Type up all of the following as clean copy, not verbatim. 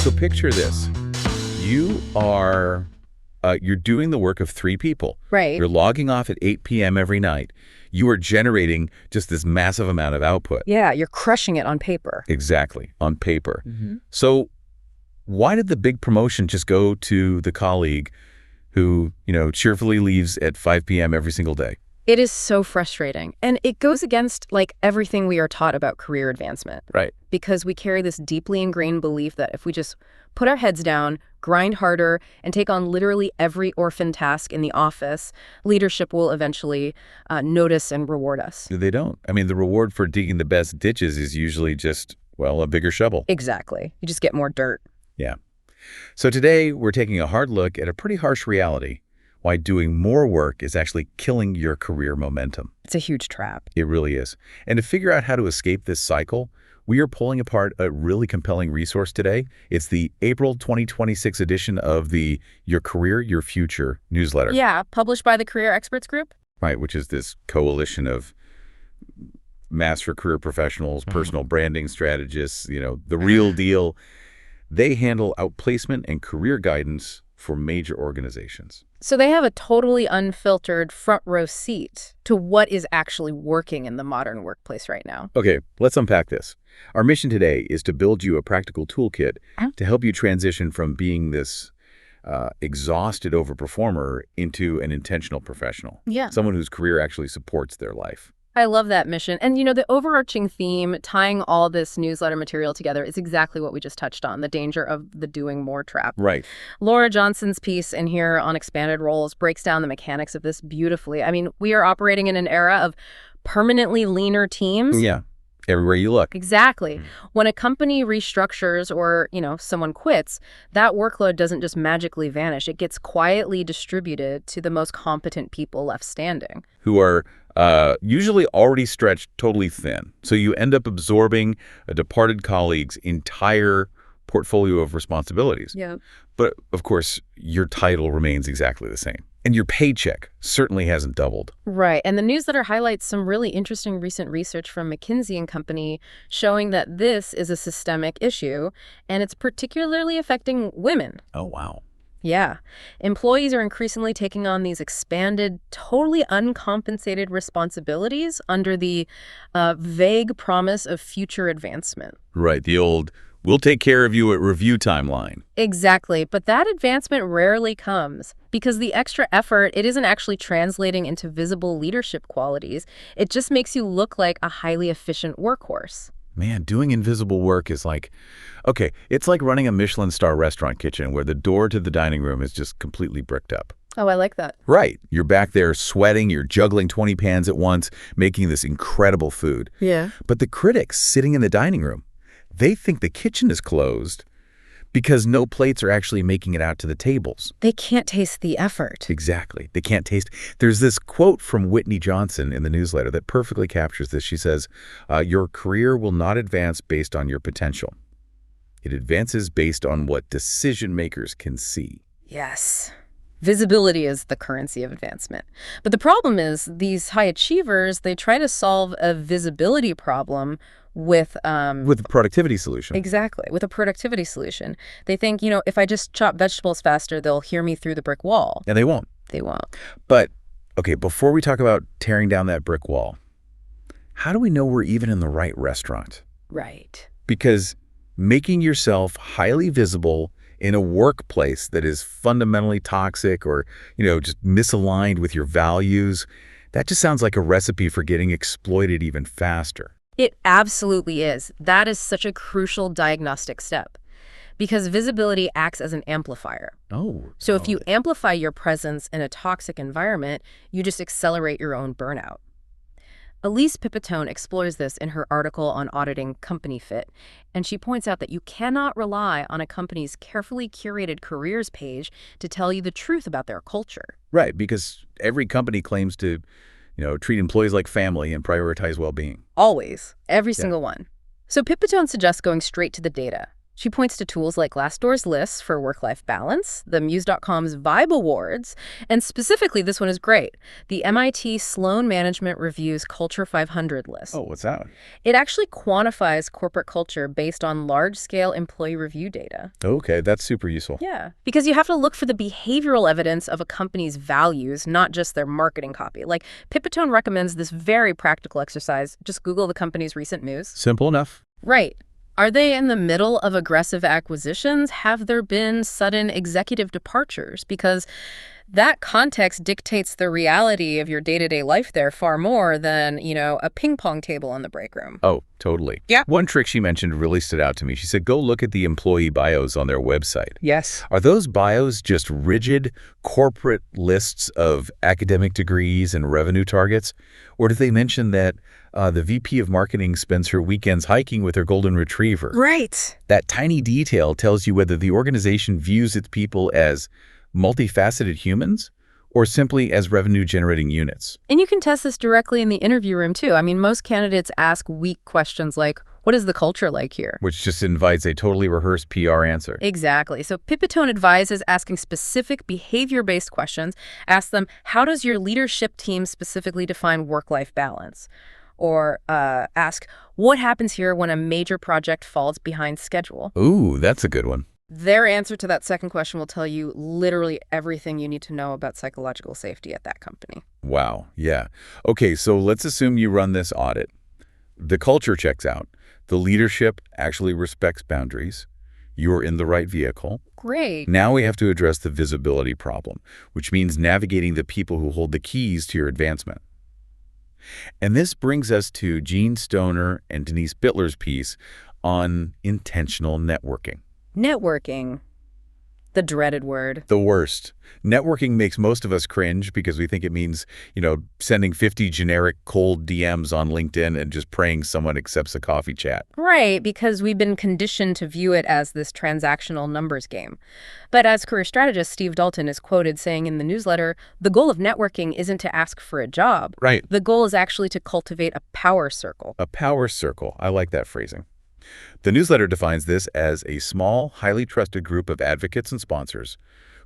So picture this. You're doing the work of 3 people. Right. You're logging off at 8 p.m. every night. You are generating just this massive amount of output. Yeah, you're crushing it on paper. Exactly, on paper. So why did the big promotion just go to the colleague who, cheerfully leaves at 5 p.m. every single day? It is so frustrating. And it goes against, everything we are taught about career advancement. Right. Because we carry this deeply ingrained belief that if we just put our heads down, grind harder, and take on literally every orphan task in the office, leadership will eventually notice and reward us. They don't. I mean, the reward for digging the best ditches is usually just, a bigger shovel. Exactly. You just get more dirt. Yeah. So today, we're taking a hard look at a pretty harsh reality: why doing more work is actually killing your career momentum. It's a huge trap. It really is. And to figure out how to escape this cycle, we are pulling apart a really compelling resource today. It's the April 2026 edition of the Your Career, Your Future newsletter. Yeah, published by the Career Experts Group. Right, which is this coalition of master career professionals, personal branding strategists, the real deal. They handle outplacement and career guidance for major organizations. So they have a totally unfiltered front row seat to what is actually working in the modern workplace right now. Okay, let's unpack this. Our mission today is to build you a practical toolkit to help you transition from being this exhausted overperformer into an intentional professional. Yeah. Someone whose career actually supports their life. I love that mission. And, the overarching theme tying all this newsletter material together is exactly what we just touched on, the danger of the doing more trap. Right. Laura Johnson's piece in here on expanded roles breaks down the mechanics of this beautifully. I mean, we are operating in an era of permanently leaner teams. Yeah. Everywhere you look. Exactly. When a company restructures or, someone quits, that workload doesn't just magically vanish. It gets quietly distributed to the most competent people left standing. Who are usually already stretched totally thin. So you end up absorbing a departed colleague's entire portfolio of responsibilities. Yeah. But, of course, your title remains exactly the same. And your paycheck certainly hasn't doubled. Right. And the newsletter highlights some really interesting recent research from McKinsey & Company showing that this is a systemic issue, and it's particularly affecting women. Oh, wow. Yeah. Employees are increasingly taking on these expanded, totally uncompensated responsibilities under the vague promise of future advancement. Right. The old, we'll take care of you at review timeline. Exactly. But that advancement rarely comes because the extra effort, it isn't actually translating into visible leadership qualities. It just makes you look like a highly efficient workhorse. Man, doing invisible work is it's like running a Michelin star restaurant kitchen where the door to the dining room is just completely bricked up. Oh, I like that. Right. You're back there sweating, you're juggling 20 pans at once, making this incredible food. Yeah. But the critics sitting in the dining room, they think the kitchen is closed because no plates are actually making it out to the tables. They can't taste the effort. Exactly. They can't taste. There's this quote from Whitney Johnson in the newsletter that perfectly captures this. She says, your career will not advance based on your potential. It advances based on what decision makers can see. Yes. Visibility is the currency of advancement. But the problem is these high achievers, they try to solve a visibility problem with a productivity solution. Exactly, with a productivity solution. They think, if I just chop vegetables faster, they'll hear me through the brick wall. And they won't. They won't. But, okay, before we talk about tearing down that brick wall, how do we know we're even in the right restaurant? Right. Because making yourself highly visible in a workplace that is fundamentally toxic or, just misaligned with your values, that just sounds like a recipe for getting exploited even faster. It absolutely is. That is such a crucial diagnostic step because visibility acts as an amplifier. So if you amplify your presence in a toxic environment, you just accelerate your own burnout. Elise Pipitone explores this in her article on auditing company fit, and she points out that you cannot rely on a company's carefully curated careers page to tell you the truth about their culture. Right, because every company claims to treat employees like family and prioritize well-being. Always. Every single one. So Pipitone suggests going straight to the data. She points to tools like Glassdoor's lists for work-life balance, the Muse.com's Vibe Awards, and specifically, this one is great, the MIT Sloan Management Review's Culture 500 list. Oh, what's that? It actually quantifies corporate culture based on large-scale employee review data. Okay, that's super useful. Yeah, because you have to look for the behavioral evidence of a company's values, not just their marketing copy. Like, Pipitone recommends this very practical exercise. Just Google the company's recent moves. Simple enough. Right. Are they in the middle of aggressive acquisitions? Have there been sudden executive departures? Because that context dictates the reality of your day-to-day life there far more than, a ping pong table in the break room. Oh, totally. Yeah. One trick she mentioned really stood out to me. She said, go look at the employee bios on their website. Yes. Are those bios just rigid corporate lists of academic degrees and revenue targets? Or do they mention that the VP of marketing spends her weekends hiking with her golden retriever? Right. That tiny detail tells you whether the organization views its people as multifaceted humans or simply as revenue-generating units. And you can test this directly in the interview room, too. I mean, most candidates ask weak questions like, what is the culture like here? Which just invites a totally rehearsed PR answer. Exactly. So Pipitone advises asking specific behavior-based questions. Ask them, how does your leadership team specifically define work-life balance? Or ask, what happens here when a major project falls behind schedule? Ooh, that's a good one. Their answer to that second question will tell you literally everything you need to know about psychological safety at that company. Wow, yeah. Okay, so let's assume you run this audit. The culture checks out. The leadership actually respects boundaries. You're in the right vehicle. Great. Now we have to address the visibility problem, which means navigating the people who hold the keys to your advancement. And this brings us to Gene Stoner and Denise Bittler's piece on intentional networking. Networking. The dreaded word. The worst. Networking makes most of us cringe because we think it means, sending 50 generic cold DMs on LinkedIn and just praying someone accepts a coffee chat. Right, because we've been conditioned to view it as this transactional numbers game. But as career strategist Steve Dalton is quoted saying in the newsletter, the goal of networking isn't to ask for a job. Right. The goal is actually to cultivate a power circle. A power circle. I like that phrasing. The newsletter defines this as a small, highly trusted group of advocates and sponsors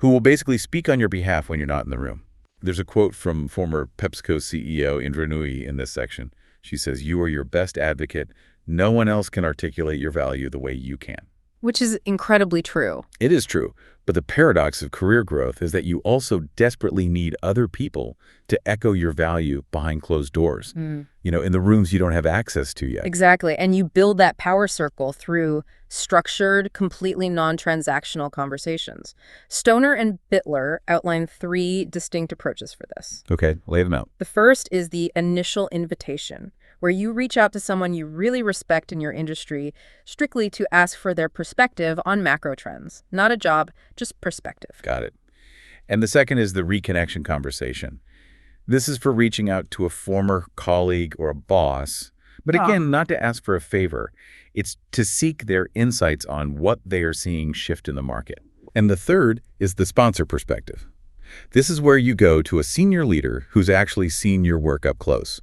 who will basically speak on your behalf when you're not in the room. There's a quote from former PepsiCo CEO Indra Nooyi in this section. She says, "You are your best advocate. No one else can articulate your value the way you can." Which is incredibly true. It is true, but the paradox of career growth is that you also desperately need other people to echo your value behind closed doors, in the rooms you don't have access to yet. Exactly, and you build that power circle through structured, completely non-transactional conversations. Stoner and Bittler outline 3 distinct approaches for this. Okay, lay them out. The first is the initial invitation, where you reach out to someone you really respect in your industry strictly to ask for their perspective on macro trends. Not a job, just perspective. Got it. And the second is the reconnection conversation. This is for reaching out to a former colleague or a boss, but again, not to ask for a favor. It's to seek their insights on what they are seeing shift in the market. And the third is the sponsor perspective. This is where you go to a senior leader who's actually seen your work up close,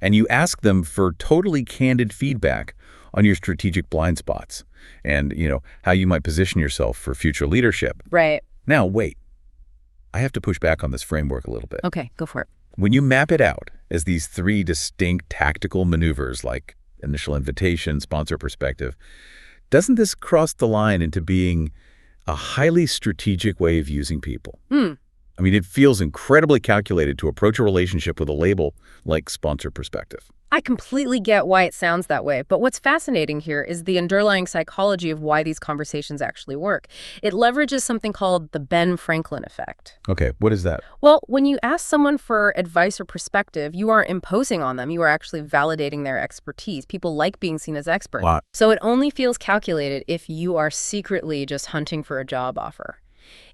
and you ask them for totally candid feedback on your strategic blind spots and, how you might position yourself for future leadership. Right. Now, wait. I have to push back on this framework a little bit. Okay, go for it. When you map it out as these 3 distinct tactical maneuvers like initial invitation, sponsor perspective, doesn't this cross the line into being a highly strategic way of using people? I mean, it feels incredibly calculated to approach a relationship with a label like sponsor perspective. I completely get why it sounds that way, but what's fascinating here is the underlying psychology of why these conversations actually work. It leverages something called the Ben Franklin effect. Okay, what is that? Well, when you ask someone for advice or perspective, you aren't imposing on them. You are actually validating their expertise. People like being seen as experts. So it only feels calculated if you are secretly just hunting for a job offer.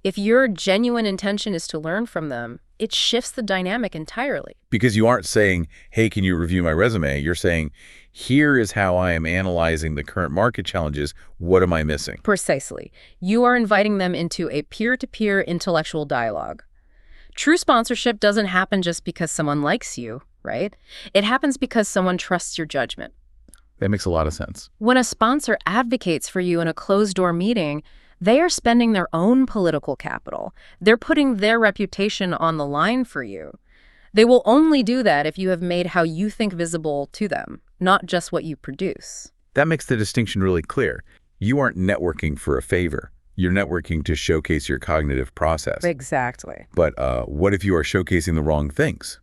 If your genuine intention is to learn from them, it shifts the dynamic entirely. Because you aren't saying, hey, can you review my resume? You're saying, here is how I am analyzing the current market challenges. What am I missing? Precisely. You are inviting them into a peer-to-peer intellectual dialogue. True sponsorship doesn't happen just because someone likes you, right? It happens because someone trusts your judgment. That makes a lot of sense. When a sponsor advocates for you in a closed-door meeting, they are spending their own political capital. They're putting their reputation on the line for you. They will only do that if you have made how you think visible to them, not just what you produce. That makes the distinction really clear. You aren't networking for a favor. You're networking to showcase your cognitive process. Exactly. But what if you are showcasing the wrong things?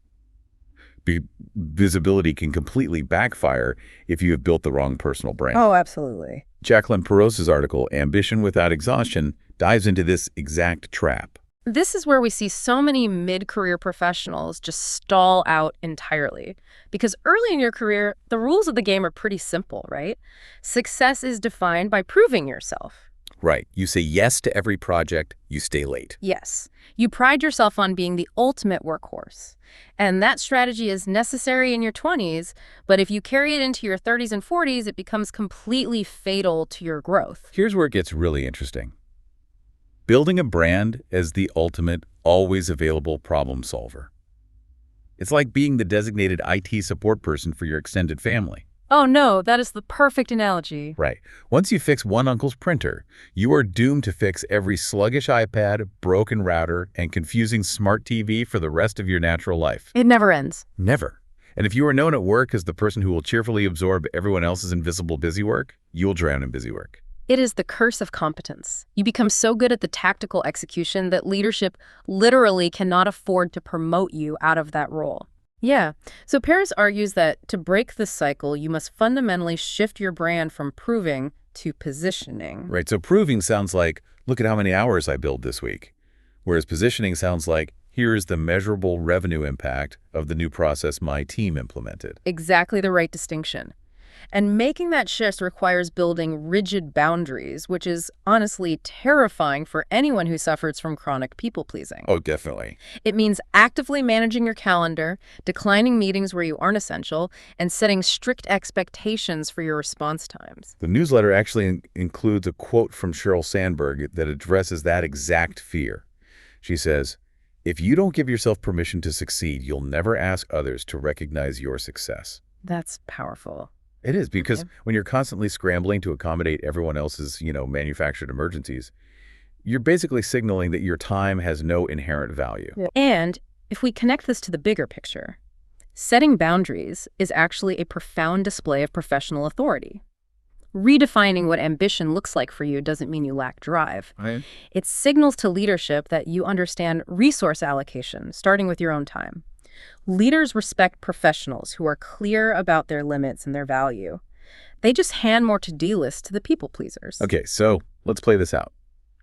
Visibility can completely backfire if you have built the wrong personal brand. Oh, absolutely. Jacqueline Peros's article, Ambition Without Exhaustion, dives into this exact trap. This is where we see so many mid-career professionals just stall out entirely. Because early in your career, the rules of the game are pretty simple, right? Success is defined by proving yourself. Right. You say yes to every project, you stay late. Yes. You pride yourself on being the ultimate workhorse. And that strategy is necessary in your 20s, but if you carry it into your 30s and 40s, it becomes completely fatal to your growth. Here's where it gets really interesting. Building a brand as the ultimate, always available problem solver. It's like being the designated IT support person for your extended family. Oh no, that is the perfect analogy. Right. Once you fix one uncle's printer, you are doomed to fix every sluggish iPad, broken router, and confusing smart TV for the rest of your natural life. It never ends. Never. And if you are known at work as the person who will cheerfully absorb everyone else's invisible busy work, you'll drown in busy work. It is the curse of competence. You become so good at the tactical execution that leadership literally cannot afford to promote you out of that role. Yeah. So Paris argues that to break this cycle, you must fundamentally shift your brand from proving to positioning. Right. So proving sounds like, look at how many hours I billed this week. Whereas positioning sounds like, here is the measurable revenue impact of the new process my team implemented. Exactly the right distinction. And making that shift requires building rigid boundaries, which is honestly terrifying for anyone who suffers from chronic people-pleasing. Oh, definitely. It means actively managing your calendar, declining meetings where you aren't essential, and setting strict expectations for your response times. The newsletter actually includes a quote from Sheryl Sandberg that addresses that exact fear. She says, "If you don't give yourself permission to succeed, you'll never ask others to recognize your success." That's powerful. It is, because when you're constantly scrambling to accommodate everyone else's, manufactured emergencies, you're basically signaling that your time has no inherent value. Yeah. And if we connect this to the bigger picture, setting boundaries is actually a profound display of professional authority. Redefining what ambition looks like for you doesn't mean you lack drive. Right. It signals to leadership that you understand resource allocation, starting with your own time. Leaders respect professionals who are clear about their limits and their value. They just hand more to-do lists to the people pleasers. Okay, so let's play this out.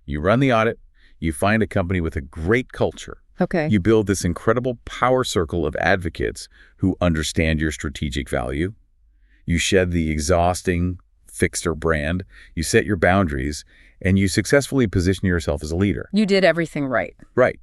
You run the audit, you find a company with a great culture. Okay. You build this incredible power circle of advocates who understand your strategic value. You shed the exhausting fixer brand, you set your boundaries, and you successfully position yourself as a leader. You did everything right. Right.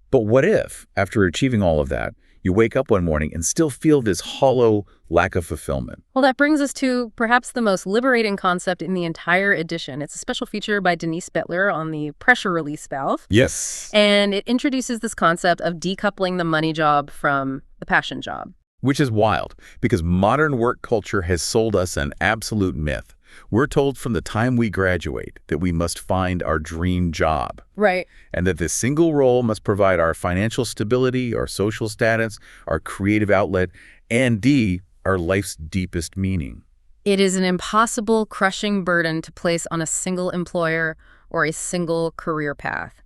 But what if, after achieving all of that, you wake up one morning and still feel this hollow lack of fulfillment? Well, that brings us to perhaps the most liberating concept in the entire edition. It's a special feature by Denise Bettler on the pressure release valve. Yes. And it introduces this concept of decoupling the money job from the passion job. Which is wild, because modern work culture has sold us an absolute myth. We're told from the time we graduate that we must find our dream job. Right. And that this single role must provide our financial stability, our social status, our creative outlet, and our life's deepest meaning. It is an impossible, crushing burden to place on a single employer or a single career path.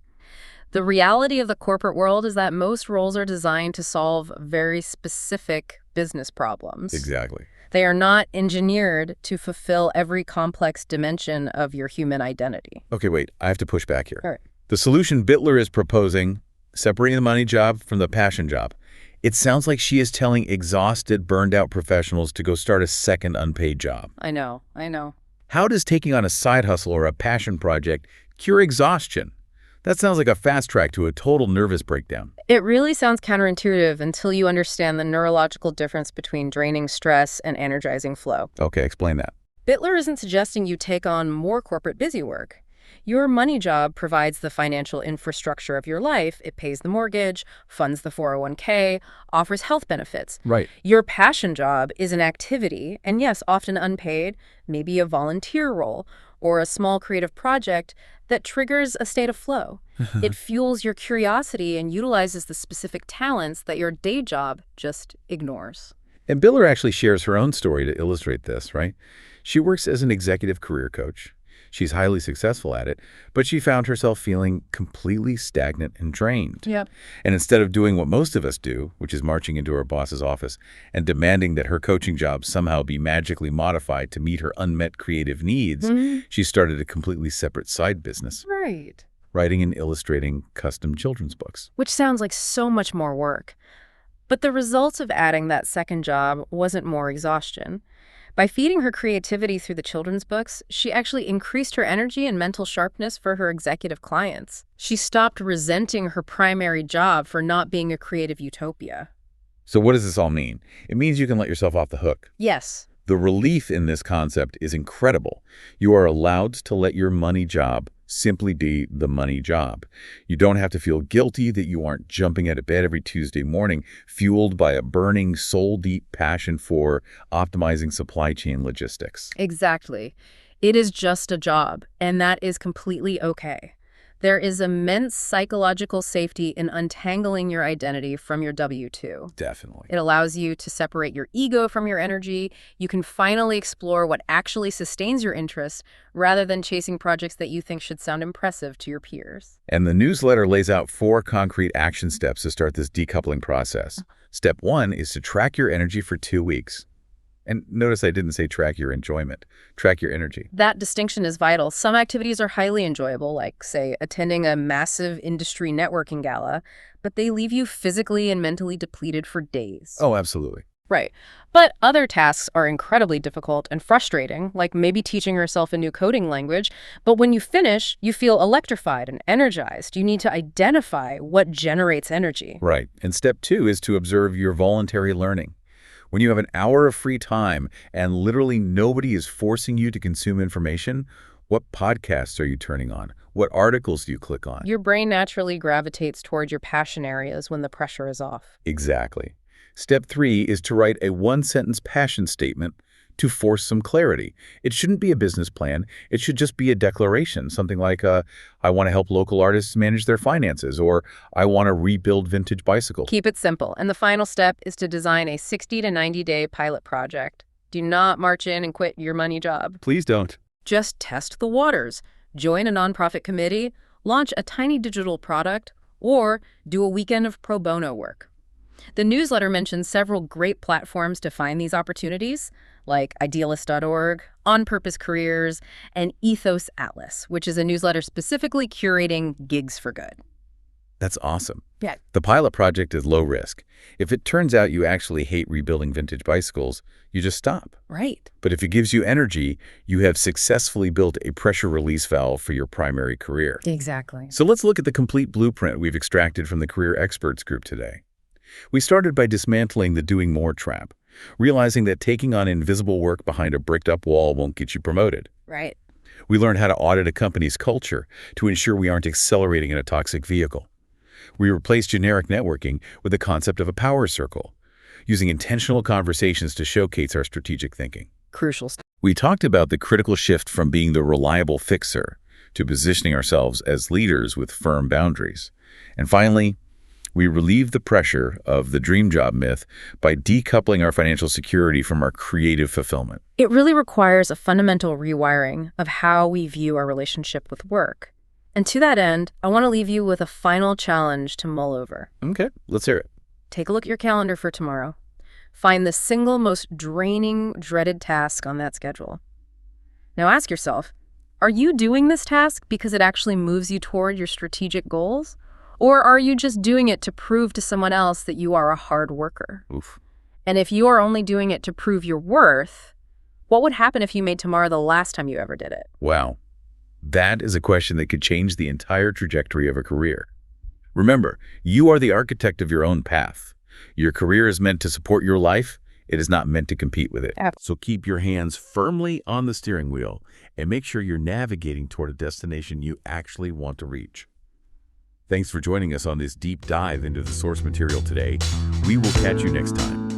The reality of the corporate world is that most roles are designed to solve very specific business problems. Exactly. They are not engineered to fulfill every complex dimension of your human identity. Okay, wait, I have to push back here. All right. The solution Bettler is proposing, separating the money job from the passion job, it sounds like she is telling exhausted, burned-out professionals to go start a second unpaid job. I know. How does taking on a side hustle or a passion project cure exhaustion? That sounds like a fast track to a total nervous breakdown. It really sounds counterintuitive until you understand the neurological difference between draining stress and energizing flow. Okay, explain that. Bettler isn't suggesting you take on more corporate busy work. Your money job provides the financial infrastructure of your life. It pays the mortgage, funds the 401k, offers health benefits. Right. Your passion job is an activity, and yes, often unpaid, maybe a volunteer role or a small creative project that triggers a state of flow. It fuels your curiosity and utilizes the specific talents that your day job just ignores. And Biller actually shares her own story to illustrate this, right? She works as an executive career coach. She's highly successful at it, but she found herself feeling completely stagnant and drained. Yep. And instead of doing what most of us do, which is marching into her boss's office and demanding that her coaching job somehow be magically modified to meet her unmet creative needs, she started a completely separate side business. Right. Writing and illustrating custom children's books. Which sounds like so much more work. But the results of adding that second job wasn't more exhaustion. By feeding her creativity through the children's books, she actually increased her energy and mental sharpness for her executive clients. She stopped resenting her primary job for not being a creative utopia. So what does this all mean? It means you can let yourself off the hook. Yes. The relief in this concept is incredible. You are allowed to let your money job simply be the money job. You don't have to feel guilty that you aren't jumping out of bed every Tuesday morning, fueled by a burning, soul-deep passion for optimizing supply chain logistics. Exactly. It is just a job, and that is completely okay. There is immense psychological safety in untangling your identity from your W-2. Definitely. It allows you to separate your ego from your energy. You can finally explore what actually sustains your interest rather than chasing projects that you think should sound impressive to your peers. And the newsletter lays out 4 concrete action steps to start this decoupling process. Step 1 is to track your energy for 2 weeks. And notice I didn't say track your enjoyment. Track your energy. That distinction is vital. Some activities are highly enjoyable, like, say, attending a massive industry networking gala, but they leave you physically and mentally depleted for days. Oh, absolutely. Right. But other tasks are incredibly difficult and frustrating, like maybe teaching yourself a new coding language. But when you finish, you feel electrified and energized. You need to identify what generates energy. Right. And step 2 is to observe your voluntary learning. When you have an hour of free time and literally nobody is forcing you to consume information, what podcasts are you turning on? What articles do you click on? Your brain naturally gravitates toward your passion areas when the pressure is off. Exactly. Step 3 is to write a 1-sentence passion statement to force some clarity. It shouldn't be a business plan. It should just be a declaration, something like, I want to help local artists manage their finances, or I want to rebuild vintage bicycles. Keep it simple. And the final step is to design a 60 to 90-day pilot project. Do not march in and quit your money job. Please don't. Just test the waters. Join a nonprofit committee, launch a tiny digital product, or do a weekend of pro bono work. The newsletter mentions several great platforms to find these opportunities, like idealist.org, On Purpose Careers, and Ethos Atlas, which is a newsletter specifically curating gigs for good. That's awesome. Yeah. The pilot project is low risk. If it turns out you actually hate rebuilding vintage bicycles, you just stop. Right. But if it gives you energy, you have successfully built a pressure release valve for your primary career. Exactly. So let's look at the complete blueprint we've extracted from the Career Experts group today. We started by dismantling the doing more trap, realizing that taking on invisible work behind a bricked-up wall won't get you promoted. Right. We learned how to audit a company's culture to ensure we aren't accelerating in a toxic vehicle. We replaced generic networking with the concept of a power circle, using intentional conversations to showcase our strategic thinking. Crucial. We talked about the critical shift from being the reliable fixer to positioning ourselves as leaders with firm boundaries. And finally, we relieve the pressure of the dream job myth by decoupling our financial security from our creative fulfillment. It really requires a fundamental rewiring of how we view our relationship with work. And to that end, I want to leave you with a final challenge to mull over. Okay, let's hear it. Take a look at your calendar for tomorrow. Find the single most draining, dreaded task on that schedule. Now ask yourself, are you doing this task because it actually moves you toward your strategic goals? Or are you just doing it to prove to someone else that you are a hard worker? Oof. And if you are only doing it to prove your worth, what would happen if you made tomorrow the last time you ever did it? Wow. That is a question that could change the entire trajectory of a career. Remember, you are the architect of your own path. Your career is meant to support your life. It is not meant to compete with it. Ab- So keep your hands firmly on the steering wheel and make sure you're navigating toward a destination you actually want to reach. Thanks for joining us on this deep dive into the source material today. We will catch you next time.